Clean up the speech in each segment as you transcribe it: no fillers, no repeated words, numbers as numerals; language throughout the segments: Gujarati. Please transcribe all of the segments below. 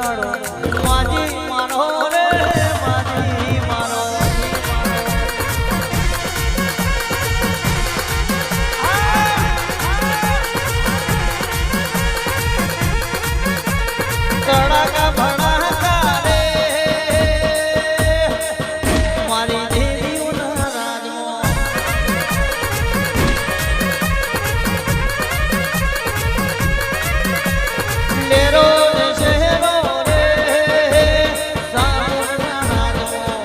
માજી મારો રે માજી મારો કડાકા ભડાકા રે મારી દેવીઓના રાજમાં લેરો શહેરો રે સામુના રાજમાં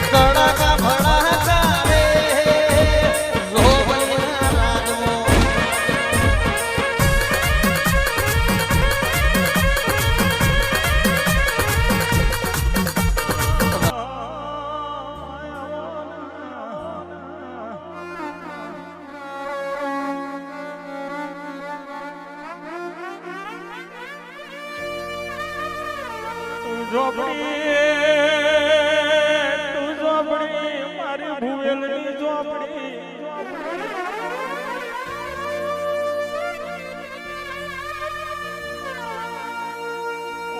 કડાકા ભડાકા રે ઝોપડી મારી ભૂવેલની ઝોપડી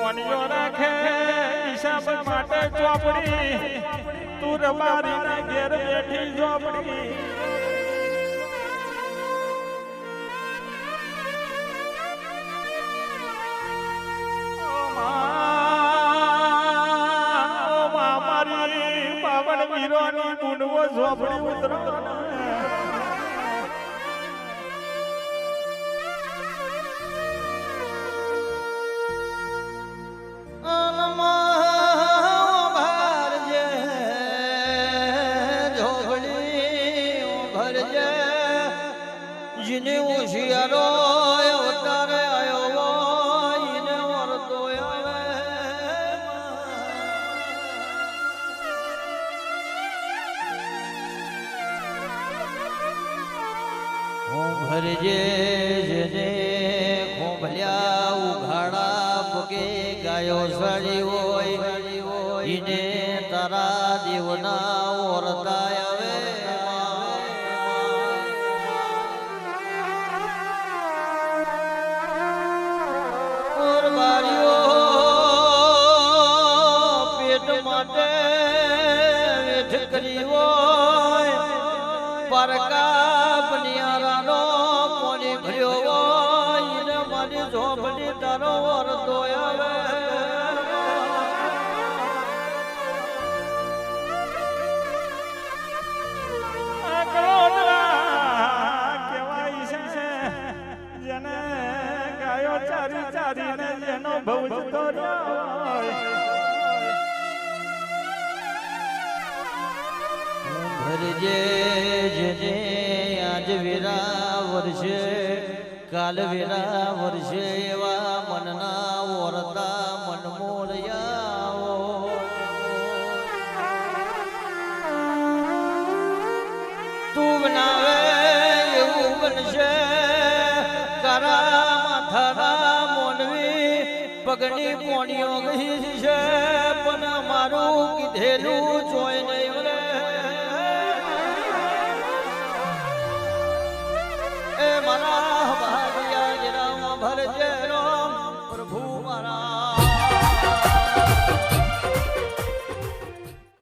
ઓનિયો રાખે હિસાબ માટે ચોપડી તું રબારી ના ઘેર બેઠી ઝોપડી વીરોની બુનવો ઝોપડી ઉતરો ભરજે ઝોપડી ભરજે જીને હોશિયારો અવતારે આવ્યો એને વરતો ભરજે જેને ખોભલ્યા ઉઘાડા પગે ગાયો સળી હોય ઈને તારા દેવના ઓરતા આવે બારીઓ પેટ માટે વેઠ કરી હોય પરકા પનિયારાનો પાણી ભર્યો હોય ને મારી ઝોપડી તારો વરતો આવે કેવાય છે જેને ગાયો ચારી ચારીને જેનો ભવ જતો ભરજે જેને આજ વેરા વર્ષે કાલ વેરા વર્ષે એવા મનના ઓરતા મન મોરયાઓ તું બનાવે એવું બનશે કરા માથાના મોનવી પગની પોણીઓ ગઈ છે પણ મારું કીધેલું જોઈ નહીં રે મારા